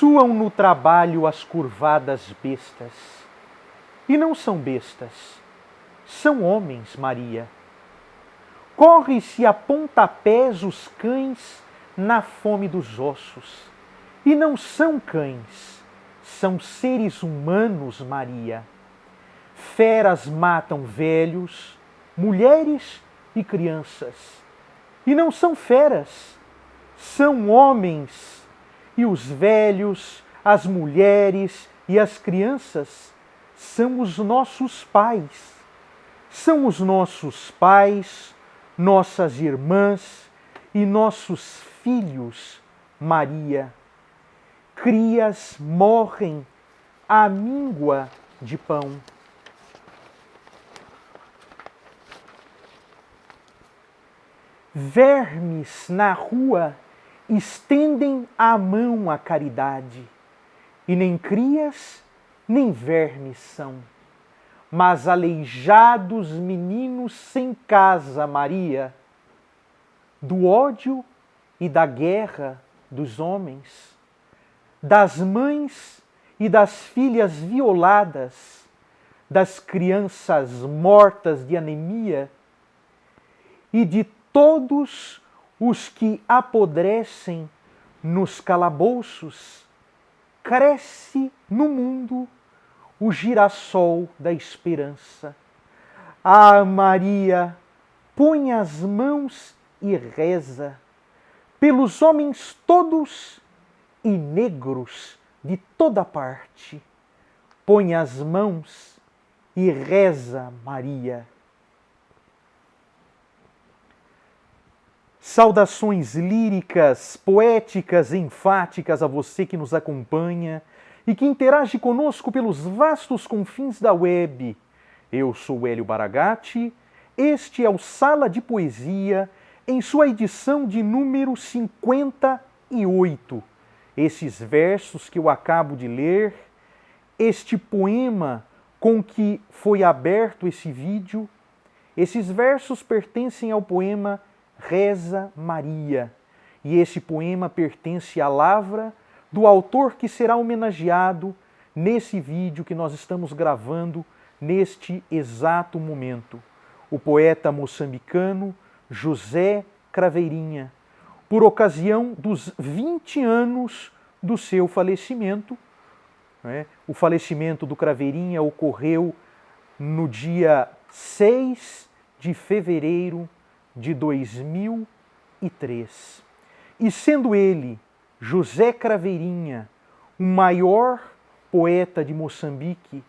Suam no trabalho as curvadas bestas. E não são bestas, são homens, Maria. Corre-se a pontapés os cães na fome dos ossos. E não são cães, são seres humanos, Maria. Feras matam velhos, mulheres e crianças. E não são feras, são homens. E os velhos, as mulheres e as crianças são os nossos pais. São os nossos pais, nossas irmãs e nossos filhos, Maria. Crias morrem à míngua de pão. Vermes na rua estendem a mão à caridade, e nem crias, nem vermes são, mas aleijados meninos sem casa, Maria, do ódio e da guerra dos homens, das mães e das filhas violadas, das crianças mortas de anemia e de todos os que apodrecem nos calabouços, cresce no mundo o girassol da esperança. Ah, Maria, põe as mãos e reza pelos homens todos e negros de toda parte. Põe as mãos e reza, Maria. Saudações líricas, poéticas e enfáticas a você que nos acompanha e que interage conosco pelos vastos confins da web. Eu sou Hélio Baragatti, este é o Sala de Poesia, em sua edição de número 58. Esses versos que eu acabo de ler, este poema com que foi aberto esse vídeo, esses versos pertencem ao poema Reza Maria. E esse poema pertence à lavra do autor que será homenageado nesse vídeo que nós estamos gravando neste exato momento. O poeta moçambicano José Craveirinha, por ocasião dos 20 anos do seu falecimento. O falecimento do Craveirinha ocorreu no dia 6 de fevereiro de 2003. E sendo ele, José Craveirinha, o maior poeta de Moçambique,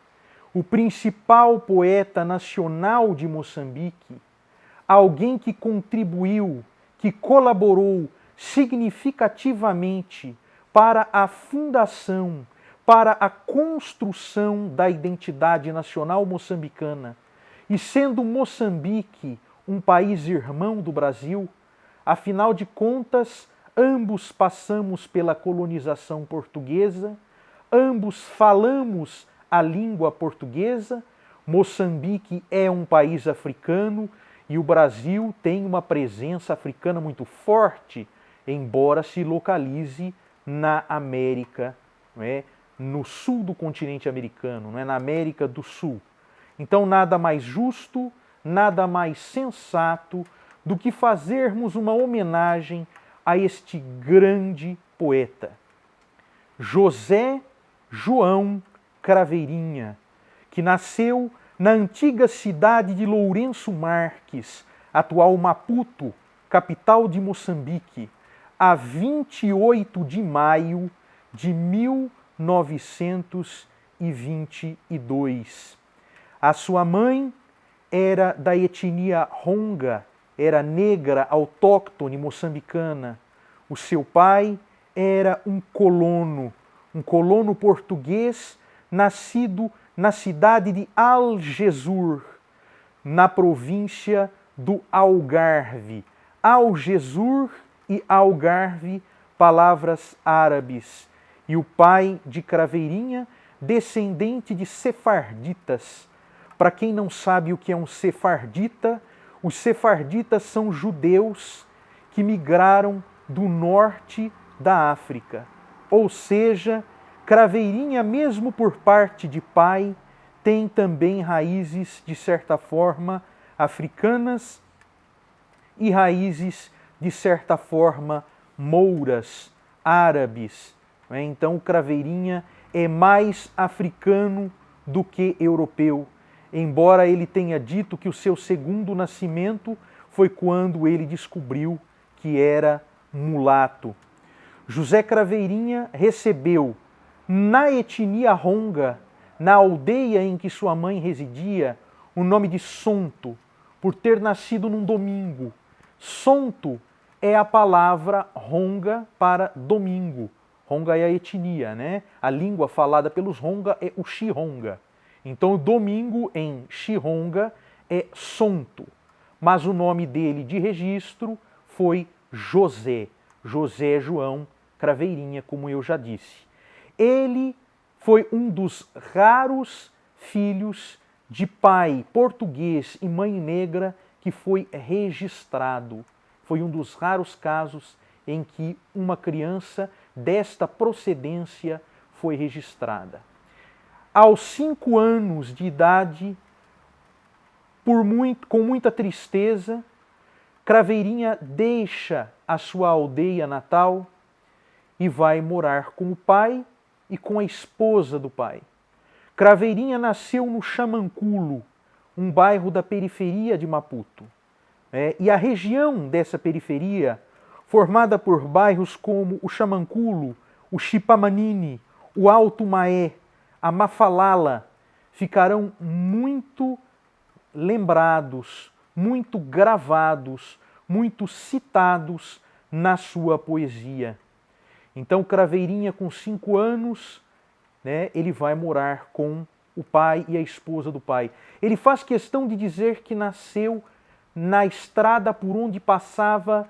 o principal poeta nacional de Moçambique, alguém que contribuiu, que colaborou significativamente para a fundação, para a construção da identidade nacional moçambicana, e sendo Moçambique um país irmão do Brasil, afinal de contas, ambos passamos pela colonização portuguesa, ambos falamos a língua portuguesa, Moçambique é um país africano e o Brasil tem uma presença africana muito forte, embora se localize na América, no sul do continente americano, na América do Sul. Então, nada mais justo, nada mais sensato do que fazermos uma homenagem a este grande poeta. José João Craveirinha, que nasceu na antiga cidade de Lourenço Marques, atual Maputo, capital de Moçambique, a 28 de maio de 1922. A sua mãe era da etnia Ronga, era negra autóctone moçambicana. O seu pai era um colono português, nascido na cidade de Algesur, na província do Algarve. Algesur e Algarve, palavras árabes. E o pai de Craveirinha, descendente de sefarditas. Para quem não sabe o que é um sefardita, os sefarditas são judeus que migraram do norte da África. Ou seja, Craveirinha, mesmo por parte de pai, tem também raízes, de certa forma, africanas e raízes, de certa forma, mouras, árabes. Então, Craveirinha é mais africano do que europeu, embora ele tenha dito que o seu segundo nascimento foi quando ele descobriu que era mulato. José Craveirinha recebeu na etnia ronga, na aldeia em que sua mãe residia, o nome de Sonto, por ter nascido num domingo. Sonto é a palavra ronga para domingo. Ronga é a etnia, né? A língua falada pelos ronga é o Xironga. Então, o domingo em Xironga é Sonto. Mas o nome dele de registro foi José. José João Craveirinha, como eu já disse. Ele foi um dos raros filhos de pai português e mãe negra que foi registrado. Foi um dos raros casos em que uma criança desta procedência foi registrada. Aos 5 anos de idade, com muita tristeza, Craveirinha deixa a sua aldeia natal e vai morar com o pai e com a esposa do pai. Craveirinha nasceu no Xamanculo, um bairro da periferia de Maputo. E a região dessa periferia, formada por bairros como o Xamanculo, o Chipamanini, o Alto Maé, a Mafalala, ficarão muito lembrados, muito gravados, muito citados na sua poesia. Então, Craveirinha, com 5 anos, ele vai morar com o pai e a esposa do pai. Ele faz questão de dizer que nasceu na estrada por onde passavam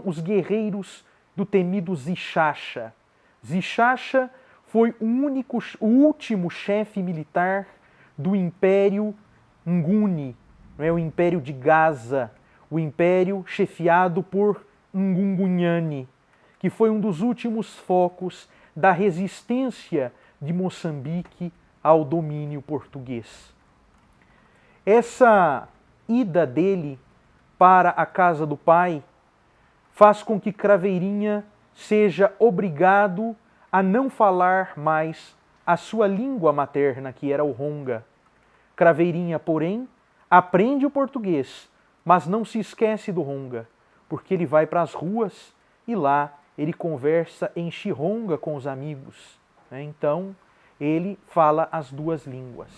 os guerreiros do temido Zixaxa. Zixaxa foi o último chefe militar do Império Nguni, o Império de Gaza, o império chefiado por Ngungunyane, que foi um dos últimos focos da resistência de Moçambique ao domínio português. Essa ida dele para a casa do pai faz com que Craveirinha seja obrigado a não falar mais a sua língua materna, que era o ronga. Craveirinha, porém, aprende o português, mas não se esquece do ronga, porque ele vai para as ruas e lá ele conversa em xironga com os amigos. Então, ele fala as 2 línguas.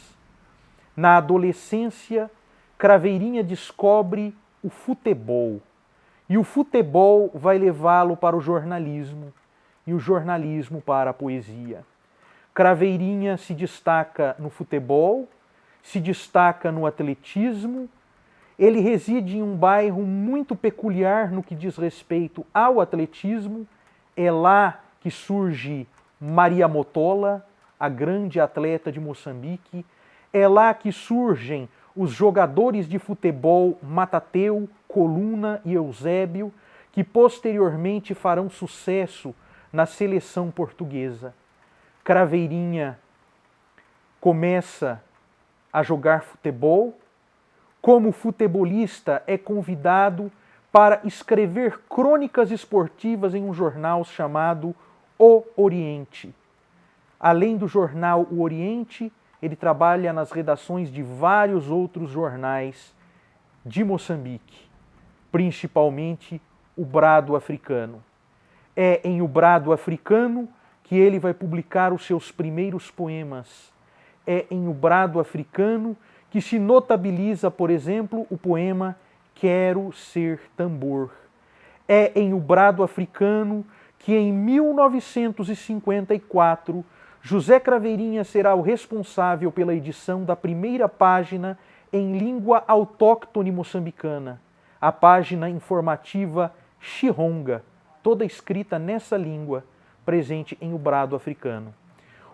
Na adolescência, Craveirinha descobre o futebol. E o futebol vai levá-lo para o jornalismo e o jornalismo para a poesia. Craveirinha se destaca no futebol, se destaca no atletismo. Ele reside em um bairro muito peculiar no que diz respeito ao atletismo. É lá que surge Maria Motola, a grande atleta de Moçambique. É lá que surgem os jogadores de futebol Matateu, Coluna e Eusébio, que posteriormente farão sucesso na seleção portuguesa. Craveirinha começa a jogar futebol. Como futebolista, é convidado para escrever crônicas esportivas em um jornal chamado O Oriente. Além do jornal O Oriente, ele trabalha nas redações de vários outros jornais de Moçambique, principalmente o Brado Africano. É em O Brado Africano que ele vai publicar os seus primeiros poemas. É em O Brado Africano que se notabiliza, por exemplo, o poema Quero Ser Tambor. É em O Brado Africano que, em 1954, José Craveirinha será o responsável pela edição da primeira página em língua autóctone moçambicana, a página informativa Xironga, toda escrita nessa língua, presente em O Brado Africano.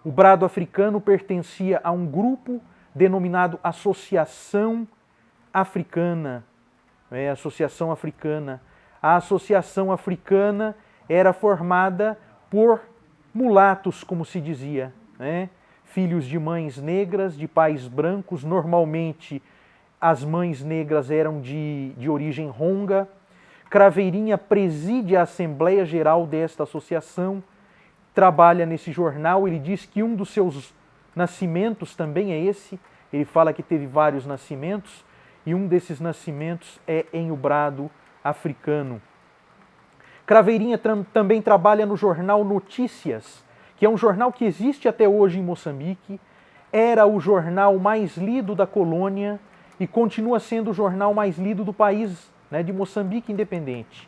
O Brado Africano pertencia a um grupo denominado Associação Africana. Associação Africana. A Associação Africana era formada por mulatos, como se dizia, né? Filhos de mães negras, de pais brancos. Normalmente as mães negras eram de origem ronga. Craveirinha preside a Assembleia Geral desta associação, trabalha nesse jornal. Ele diz que um dos seus nascimentos também é esse. Ele fala que teve vários nascimentos, e um desses nascimentos é em Brado africano. Craveirinha também trabalha no jornal Notícias, que é um jornal que existe até hoje em Moçambique. Era o jornal mais lido da colônia e continua sendo o jornal mais lido do país, né, de Moçambique independente.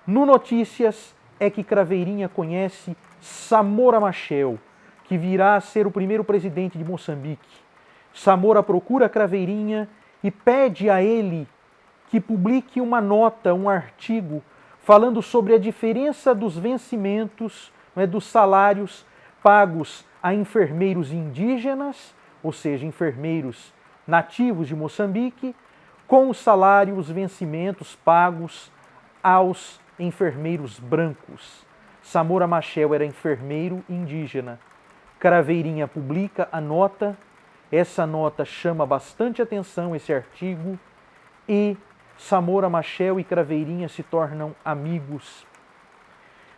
No Notícias é que Craveirinha conhece Samora Machel, que virá a ser o primeiro presidente de Moçambique. Samora procura Craveirinha e pede a ele que publique uma nota, um artigo, falando sobre a diferença dos vencimentos, né, dos salários pagos a enfermeiros indígenas, ou seja, enfermeiros nativos de Moçambique, com os salários, os vencimentos pagos aos enfermeiros brancos. Samora Machel era enfermeiro indígena. Craveirinha publica a nota. Essa nota chama bastante atenção, esse artigo, e Samora Machel e Craveirinha se tornam amigos.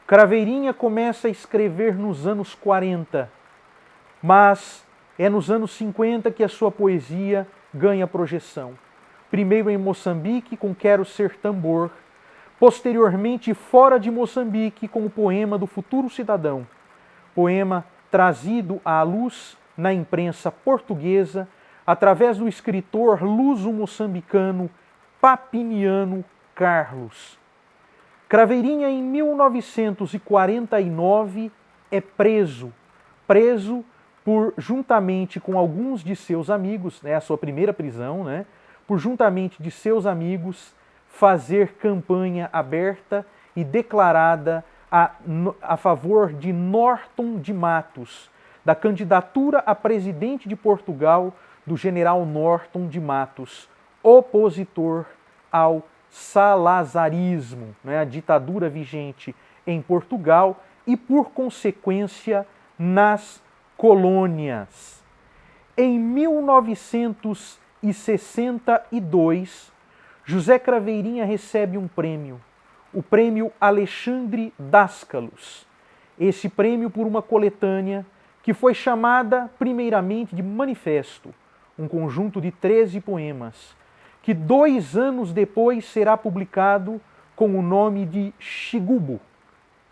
Craveirinha começa a escrever nos anos 40, mas é nos anos 50 que a sua poesia ganha projeção. Primeiro em Moçambique, com Quero Ser Tambor, posteriormente fora de Moçambique, com o poema do Futuro Cidadão, poema trazido à luz na imprensa portuguesa através do escritor luso-moçambicano Papiniano Carlos. Craveirinha, em 1949, é preso por, juntamente com alguns de seus amigos, a sua primeira prisão, por juntamente de seus amigos fazer campanha aberta e declarada a favor de Norton de Matos, da candidatura a presidente de Portugal do general Norton de Matos, opositor ao salazarismo, a ditadura vigente em Portugal e, por consequência, nas colônias. Em 1962, José Craveirinha recebe um prêmio, o Prêmio Alexandre Dáskalos. Esse prêmio por uma coletânea que foi chamada primeiramente de Manifesto, um conjunto de 13 poemas, que 2 anos depois será publicado com o nome de Xigubo,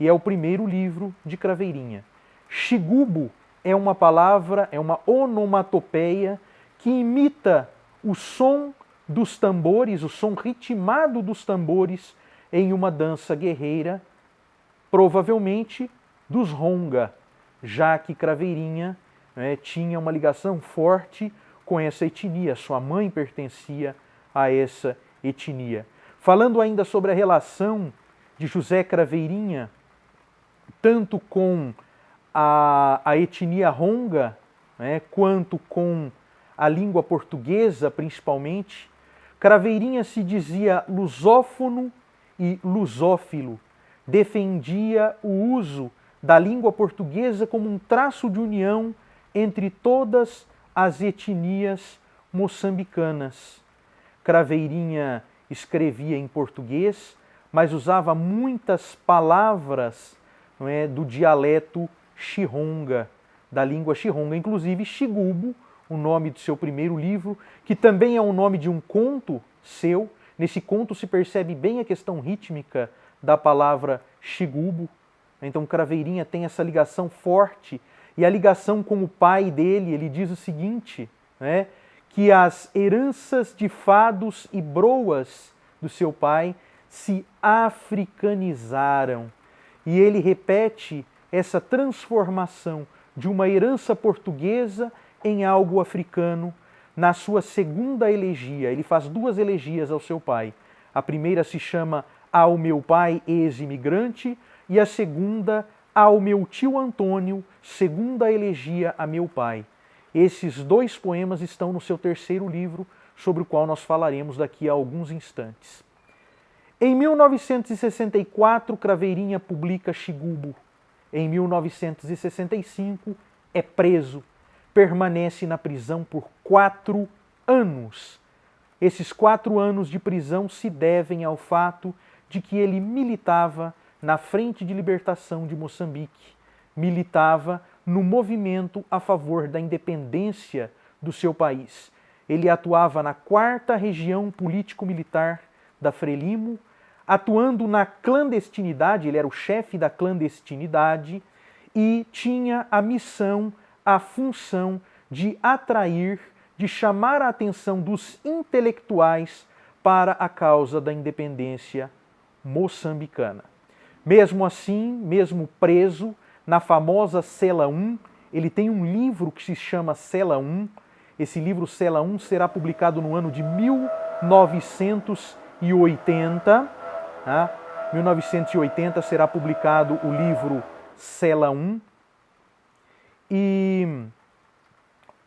e é o primeiro livro de Craveirinha. Xigubo é uma palavra, é uma onomatopeia que imita o som dos tambores, o som ritmado dos tambores em uma dança guerreira, provavelmente dos Ronga, já que Craveirinha tinha uma ligação forte com essa etnia, sua mãe pertencia a essa etnia. Falando ainda sobre a relação de José Craveirinha, tanto com a etnia Ronga, quanto com a língua portuguesa, principalmente, Craveirinha se dizia lusófono e lusófilo, defendia o uso da língua portuguesa como um traço de união entre todas as etnias moçambicanas. Craveirinha escrevia em português, mas usava muitas palavras do dialeto Xirronga, da língua Xirronga, inclusive Xigubo, o nome do seu primeiro livro, que também é o nome de um conto seu. Nesse conto se percebe bem a questão rítmica da palavra Xigubo. Então Craveirinha tem essa ligação forte, e a ligação com o pai dele. Ele diz o seguinte, que as heranças de fados e broas do seu pai se africanizaram. E ele repete essa transformação de uma herança portuguesa em algo africano na sua segunda elegia. Ele faz 2 elegias ao seu pai. A primeira se chama Ao Meu Pai Ex-Imigrante, e a segunda, Ao Meu Tio Antônio, segunda elegia a meu pai. Esses 2 poemas estão no seu terceiro livro, sobre o qual nós falaremos daqui a alguns instantes. Em 1964, Craveirinha publica Xigubo. Em 1965, é preso, permanece na prisão por 4 anos. Esses 4 anos de prisão se devem ao fato de que ele militava na Frente de Libertação de Moçambique, militava no movimento a favor da independência do seu país. Ele atuava na 4ª Região Político-Militar da Frelimo, atuando na clandestinidade, ele era o chefe da clandestinidade e tinha a missão, a função de atrair, de chamar a atenção dos intelectuais para a causa da independência moçambicana. Mesmo assim, mesmo preso, na famosa Cela 1, ele tem um livro que se chama Cela 1. Esse livro Cela 1 será publicado no ano de 1980. 1980 será publicado o livro Cela 1. E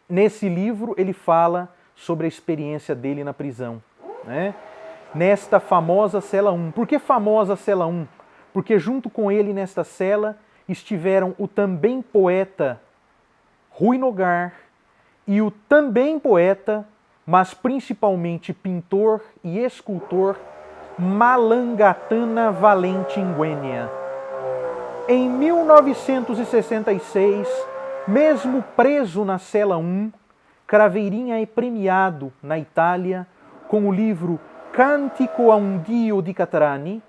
nesse livro ele fala sobre a experiência dele na prisão, né? Nesta famosa Cela 1. Por que famosa Cela 1? Porque junto com ele nesta cela estiveram o também poeta Rui Nogar e o também poeta, mas principalmente pintor e escultor, Malangatana Valente Ingüênia. Em 1966, mesmo preso na Cela 1, Craveirinha é premiado na Itália com o livro Cântico a um Dio di Catrani,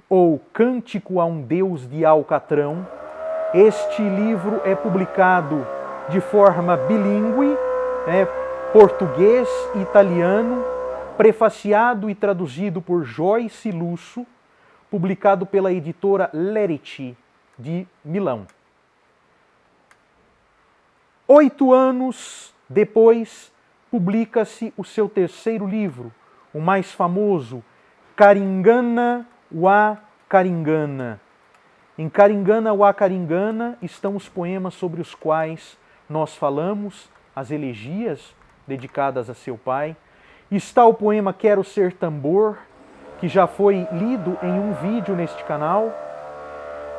ou Cântico a um Deus de Alcatrão. Este livro é publicado de forma bilíngue, português e italiano, prefaciado e traduzido por Joyce Lusso, publicado pela editora Leriti, de Milão. 8 anos depois, publica-se o seu 3º livro, o mais famoso, Karingana wa Karingana. Em Karingana wa Karingana estão os poemas sobre os quais nós falamos, as elegias dedicadas a seu pai. Está o poema Quero Ser Tambor, que já foi lido em um vídeo neste canal.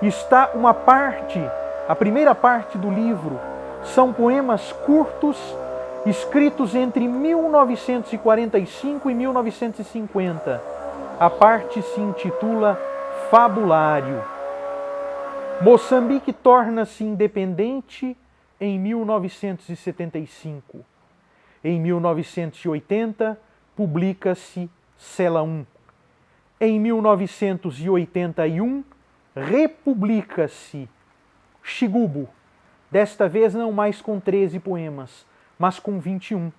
Está uma parte, a primeira parte do livro, são poemas curtos, escritos entre 1945 e 1950. A parte se intitula Fabulário. Moçambique torna-se independente em 1975. Em 1980, publica-se Cela 1. Em 1981, republica-se Xigubu. Desta vez não mais com 13 poemas, mas com 21.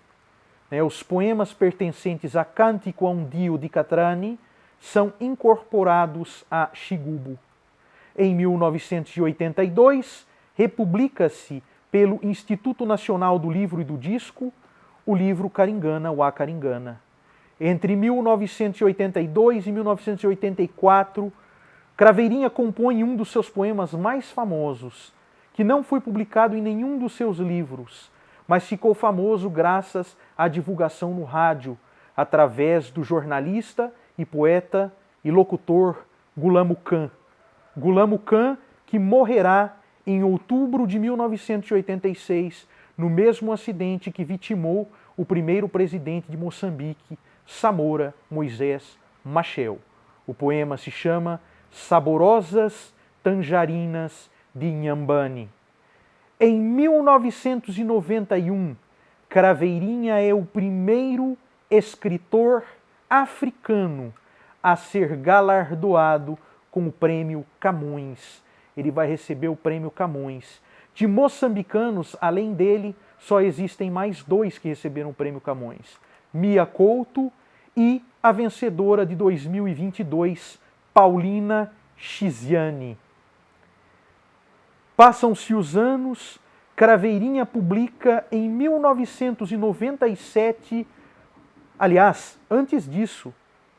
Os poemas pertencentes a Cântico a um Dio di Catrani são incorporados a Xigubu. Em 1982, republica-se pelo Instituto Nacional do Livro e do Disco o livro Karingana wa Karingana. Entre 1982 e 1984, Craveirinha compõe um dos seus poemas mais famosos, que não foi publicado em nenhum dos seus livros, mas ficou famoso graças à divulgação no rádio, através do jornalista e poeta e locutor Gulamo Khan. Gulamo Khan, que morrerá em outubro de 1986, no mesmo acidente que vitimou o primeiro presidente de Moçambique, Samora Moisés Machel. O poema se chama Saborosas Tangerinas de Inhambane. Em 1991, Craveirinha é o primeiro escritor africano a ser galardoado com o Prêmio Camões. Ele vai receber o Prêmio Camões. De moçambicanos, além dele, só existem mais 2 que receberam o Prêmio Camões. Mia Couto e a vencedora de 2022, Paulina Chiziane. Passam-se os anos, Craveirinha publica em 1997, aliás, antes disso,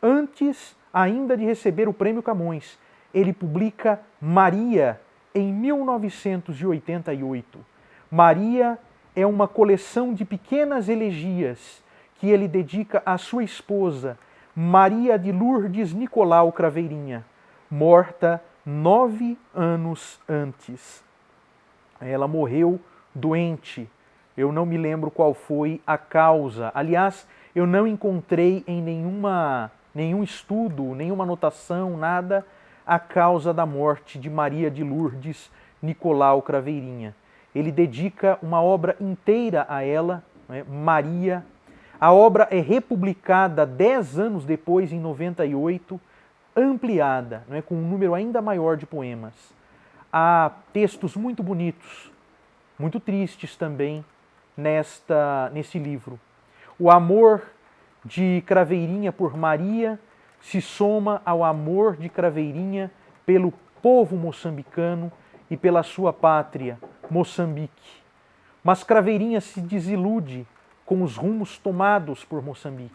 antes ainda de receber o Prêmio Camões, ele publica Maria em 1988. Maria é uma coleção de pequenas elegias que ele dedica à sua esposa, Maria de Lourdes Nicolau Craveirinha, morta 9 anos antes. Ela morreu doente. Eu não me lembro qual foi a causa. Aliás, eu não encontrei em nenhum estudo, nenhuma anotação, nada, a causa da morte de Maria de Lourdes Nicolau Craveirinha. Ele dedica uma obra inteira a ela, né, Maria. A obra é republicada 10 anos depois, em 98, ampliada, né, com um número ainda maior de poemas. Há textos muito bonitos, muito tristes também, nesse livro. O amor de Craveirinha por Maria se soma ao amor de Craveirinha pelo povo moçambicano e pela sua pátria, Moçambique. Mas Craveirinha se desilude com os rumos tomados por Moçambique.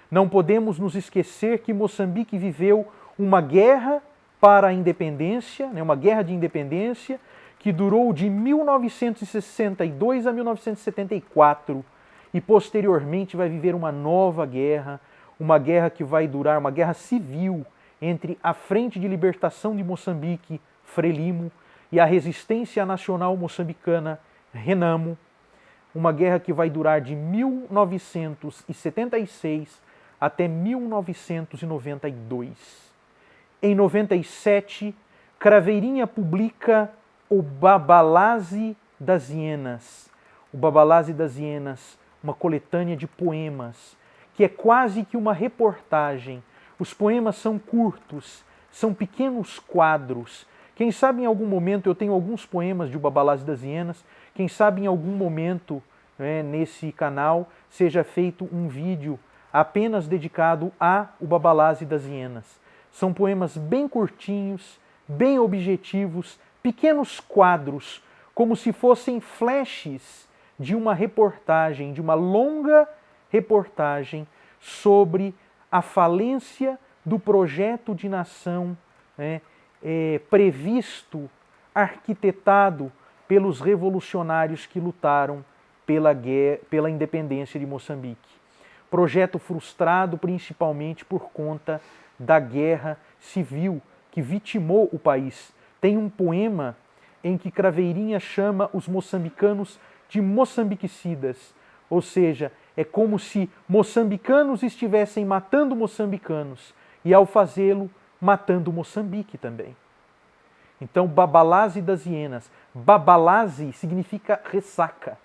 Não podemos nos esquecer que Moçambique viveu uma guerra para a independência, uma guerra de independência, que durou de 1962 a 1974 e posteriormente vai viver uma nova guerra, uma guerra que vai durar, uma guerra civil entre a Frente de Libertação de Moçambique, Frelimo, e a Resistência Nacional Moçambicana, Renamo, uma guerra que vai durar de 1976 até 1992. Em 97, Craveirinha publica O Babalaze das Hienas. O Babalaze das Hienas, uma coletânea de poemas, que é quase que uma reportagem. Os poemas são curtos, são pequenos quadros. Quem sabe em algum momento, eu tenho alguns poemas de O Babalaze das Hienas, quem sabe em algum momento, né, nesse canal seja feito um vídeo apenas dedicado a O Babalaze das Hienas. São poemas bem curtinhos, bem objetivos, pequenos quadros, como se fossem flashes de uma reportagem, de uma longa reportagem sobre a falência do projeto de nação, né, previsto, arquitetado pelos revolucionários que lutaram pela independência de Moçambique. Projeto frustrado principalmente por conta da guerra civil que vitimou o país. Tem um poema em que Craveirinha chama os moçambicanos de moçambicicidas, ou seja, é como se moçambicanos estivessem matando moçambicanos e, ao fazê-lo, matando Moçambique também. Então, Babalaze das Hienas. Babalaze significa ressaca.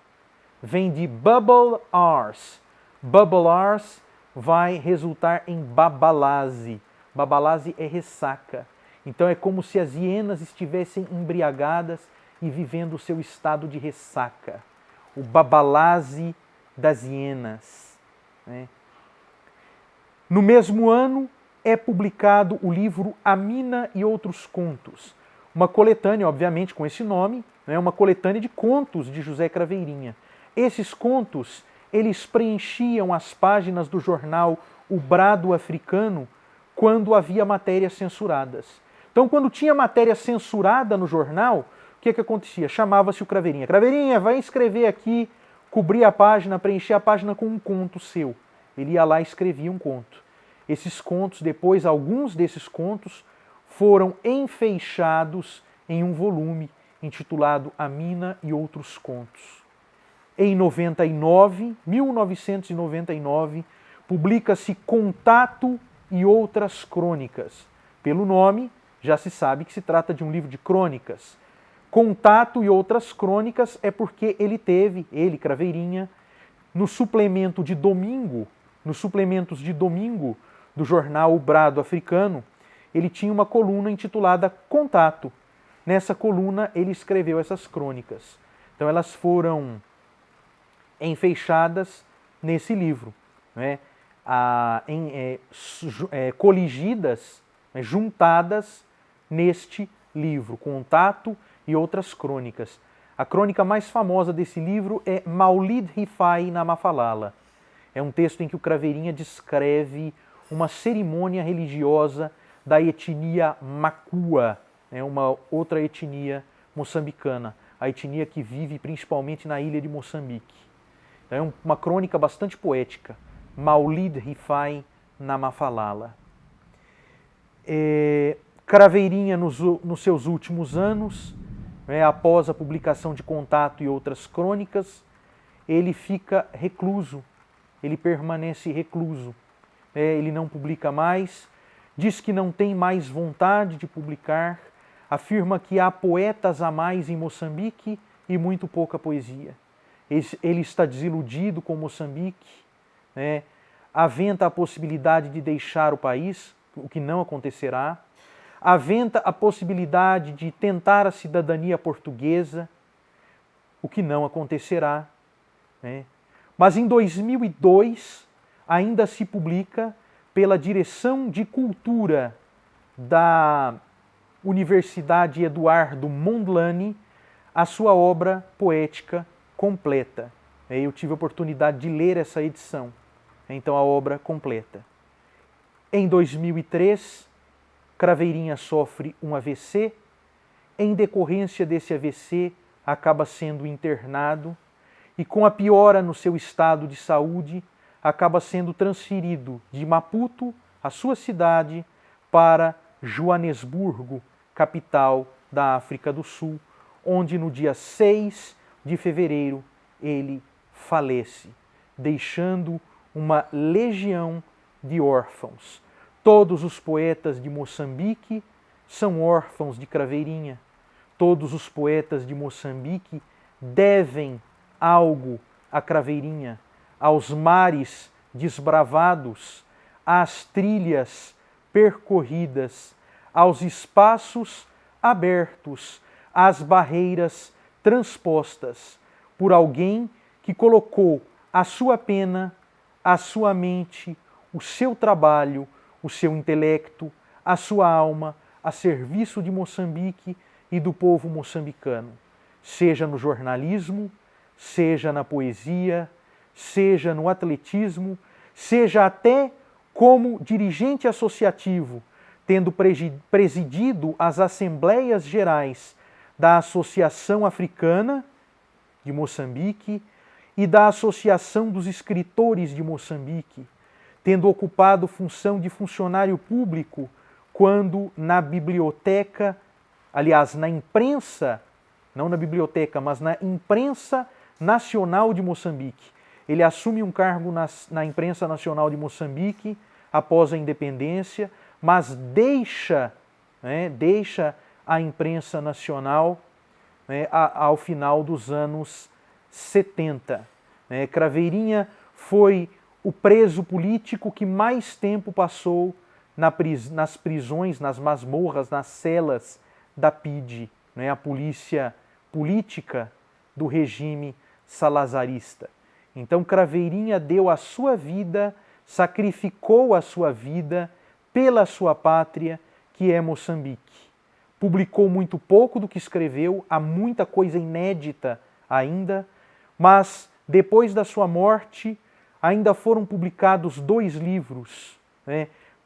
Vem de bubble ars. Bubble ars vai resultar em babalaze. Babalaze é ressaca. Então é como se as hienas estivessem embriagadas e vivendo o seu estado de ressaca. O babalaze das hienas. Né? No mesmo ano é publicado o livro A Mina e Outros Contos. Uma coletânea, obviamente, com esse nome, né? Uma coletânea de contos de José Craveirinha. Esses contos, eles preenchiam as páginas do jornal O Brado Africano quando havia matérias censuradas. Então, quando tinha matéria censurada no jornal, o que acontecia? Chamava-se o Craveirinha. Craveirinha, vai escrever aqui, cobrir a página, preencher a página com um conto seu. Ele ia lá e escrevia um conto. Esses contos, depois, alguns desses contos foram enfeixados em um volume intitulado A Mina e Outros Contos. Em 1999, publica-se Contato e Outras Crônicas. Pelo nome, já se sabe que se trata de um livro de crônicas. Contato e Outras Crônicas é porque ele, Craveirinha, no suplemento de domingo, nos suplementos de domingo do jornal O Brado Africano, ele tinha uma coluna intitulada Contato. Nessa coluna ele escreveu essas crônicas. Então elas foram enfeixadas nesse livro, né? Coligidas, né? Juntadas neste livro, Contato e Outras Crônicas. A crônica mais famosa desse livro é Maulid Rifai na Mafalala. É um texto em que o Craveirinha descreve uma cerimônia religiosa da etnia Makua, né, uma outra etnia moçambicana, a etnia que vive principalmente na ilha de Moçambique. Então, é uma crônica bastante poética, Maulid Rifai na Mafalala. Craveirinha, nos seus últimos anos, após a publicação de Contato e outras crônicas, ele fica recluso, ele permanece recluso. Ele não publica mais, diz que não tem mais vontade de publicar, afirma que há poetas a mais em Moçambique e muito pouca poesia. Ele está desiludido com Moçambique, aventa a possibilidade de deixar o país, o que não acontecerá, aventa a possibilidade de tentar a cidadania portuguesa, o que não acontecerá. Mas em 2002 ainda se publica pela Direção de Cultura da Universidade Eduardo Mondlane a sua obra poética completa. Eu tive a oportunidade de ler essa edição, então a obra completa. Em 2003, Craveirinha sofre um AVC, em decorrência desse AVC acaba sendo internado e com a piora no seu estado de saúde acaba sendo transferido de Maputo, a sua cidade, para Joanesburgo, capital da África do Sul, onde no dia 6 de fevereiro ele falece, deixando uma legião de órfãos. Todos os poetas de Moçambique são órfãos de Craveirinha. Todos os poetas de Moçambique devem algo a Craveirinha, aos mares desbravados, às trilhas percorridas, aos espaços abertos, às barreiras transpostas por alguém que colocou a sua pena, a sua mente, o seu trabalho, o seu intelecto, a sua alma a serviço de Moçambique e do povo moçambicano, seja no jornalismo, seja na poesia, seja no atletismo, seja até como dirigente associativo, tendo presidido as Assembleias Gerais da Associação Africana de Moçambique e da Associação dos Escritores de Moçambique, tendo ocupado função de funcionário público quando na biblioteca, aliás, na imprensa, não na biblioteca, mas na imprensa nacional de Moçambique. Ele assume um cargo na imprensa nacional de Moçambique após a independência, mas deixa a imprensa nacional ao final dos anos 70. Craveirinha foi o preso político que mais tempo passou nas prisões, nas masmorras, nas celas da PIDE, a polícia política do regime salazarista. Então Craveirinha deu a sua vida, sacrificou a sua vida pela sua pátria, que é Moçambique. Publicou muito pouco do que escreveu, há muita coisa inédita ainda, mas depois da sua morte ainda foram publicados 2 livros,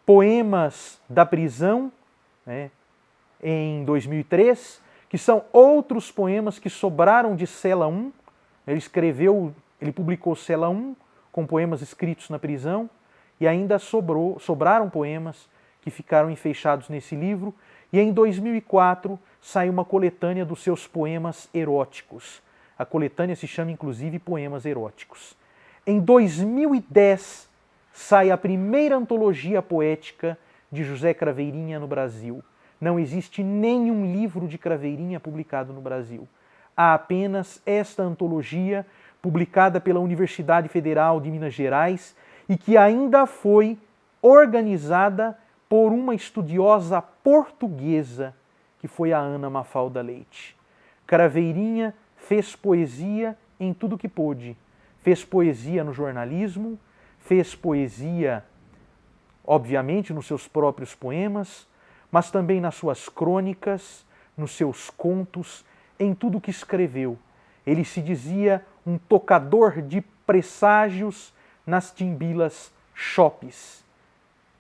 Poemas da Prisão, em 2003, que são outros poemas que sobraram de Cela 1. Ele publicou Cela 1 com poemas escritos na prisão e ainda sobraram poemas que ficaram enfeixados nesse livro. E em 2004 saiu uma coletânea dos seus poemas eróticos. A coletânea se chama inclusive Poemas Eróticos. Em 2010 sai a primeira antologia poética de José Craveirinha no Brasil. Não existe nenhum livro de Craveirinha publicado no Brasil. Há apenas esta antologia, publicada pela Universidade Federal de Minas Gerais e que ainda foi organizada por uma estudiosa portuguesa, que foi a Ana Mafalda Leite. Craveirinha fez poesia em tudo que pôde. Fez poesia no jornalismo, fez poesia, obviamente, nos seus próprios poemas, mas também nas suas crônicas, nos seus contos, em tudo que escreveu. Ele se dizia um tocador de presságios nas timbilas chopes.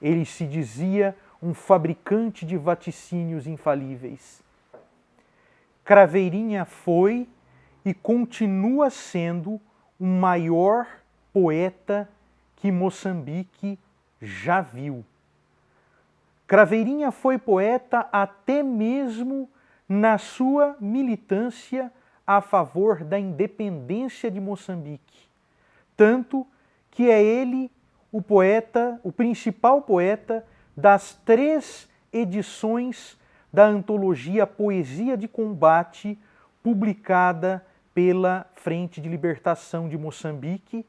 Ele se dizia um fabricante de vaticínios infalíveis. Craveirinha foi e continua sendo o maior poeta que Moçambique já viu. Craveirinha foi poeta até mesmo na sua militância a favor da independência de Moçambique. Tanto que é ele o poeta, o principal poeta das 3 edições da antologia Poesia de Combate, publicada pela Frente de Libertação de Moçambique,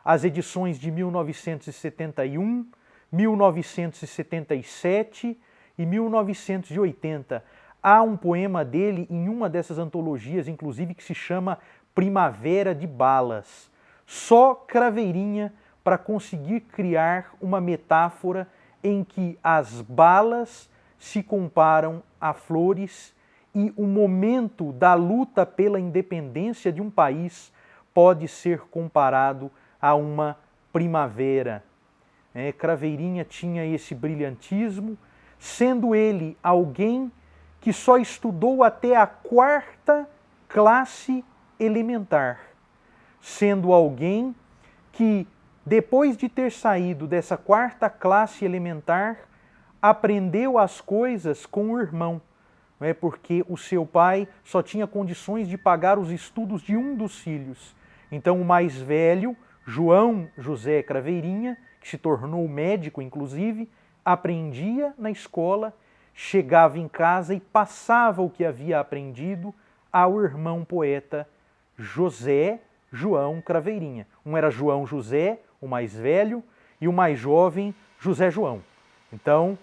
as edições de 1971, 1977 e 1980. Há um poema dele em uma dessas antologias, inclusive, que se chama Primavera de Balas. Só Craveirinha para conseguir criar uma metáfora em que as balas se comparam a flores e o momento da luta pela independência de um país pode ser comparado a uma primavera. Craveirinha tinha esse brilhantismo, sendo ele alguém que só estudou até a 4ª classe elementar, sendo alguém que, depois de ter saído dessa 4ª classe elementar, aprendeu as coisas com o irmão, porque o seu pai só tinha condições de pagar os estudos de um dos filhos. Então o mais velho, João José Craveirinha, que se tornou médico inclusive, aprendia na escola, chegava em casa e passava o que havia aprendido ao irmão poeta José João Craveirinha. Um era João José, o mais velho, e o mais jovem, José João. Então,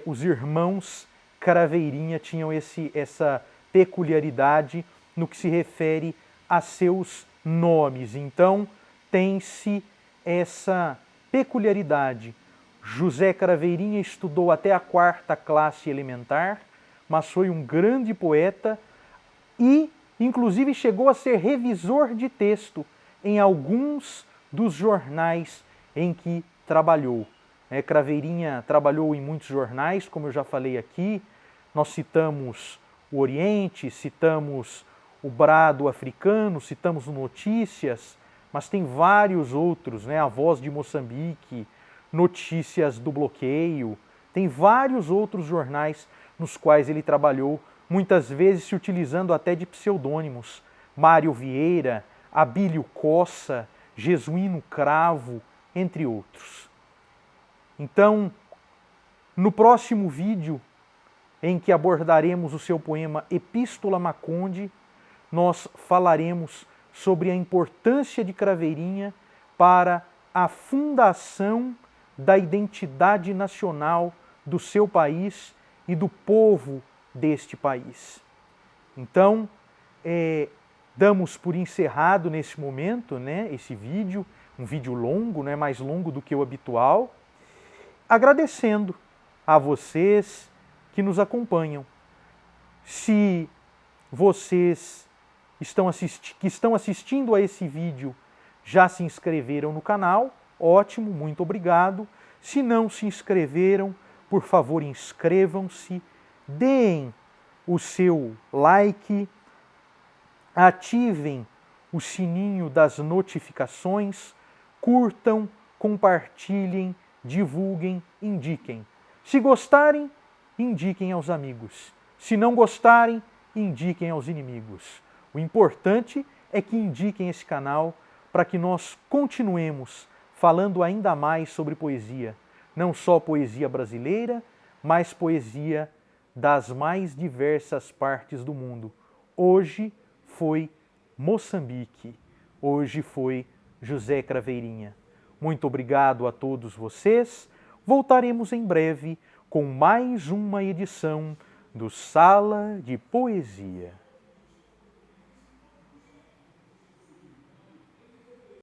os irmãos Craveirinha tinham essa peculiaridade no que se refere a seus nomes. Então, tem-se essa peculiaridade. José Craveirinha estudou até a 4ª classe elementar, mas foi um grande poeta e, inclusive, chegou a ser revisor de texto em alguns dos jornais em que trabalhou. Craveirinha trabalhou em muitos jornais, como eu já falei aqui. Nós citamos o Oriente, citamos o Brado Africano, citamos Notícias, mas tem vários outros, A Voz de Moçambique, Notícias do Bloqueio, tem vários outros jornais nos quais ele trabalhou, muitas vezes se utilizando até de pseudônimos. Mário Vieira, Abílio Cossa, Jesuíno Cravo, entre outros. Então, no próximo vídeo, em que abordaremos o seu poema Epístola Maconde, nós falaremos sobre a importância de Craveirinha para a fundação da identidade nacional do seu país e do povo deste país. Então, damos por encerrado nesse momento, esse vídeo, um vídeo longo, mais longo do que o habitual, agradecendo a vocês que nos acompanham. Se vocês que estão assistindo a esse vídeo já se inscreveram no canal, ótimo, muito obrigado. Se não se inscreveram, por favor, inscrevam-se, deem o seu like, ativem o sininho das notificações, curtam, compartilhem, divulguem, indiquem. Se gostarem, indiquem aos amigos. Se não gostarem, indiquem aos inimigos. O importante é que indiquem esse canal para que nós continuemos falando ainda mais sobre poesia. Não só poesia brasileira, mas poesia das mais diversas partes do mundo. Hoje foi Moçambique. Hoje foi José Craveirinha. Muito obrigado a todos vocês. Voltaremos em breve com mais uma edição do Sala de Poesia.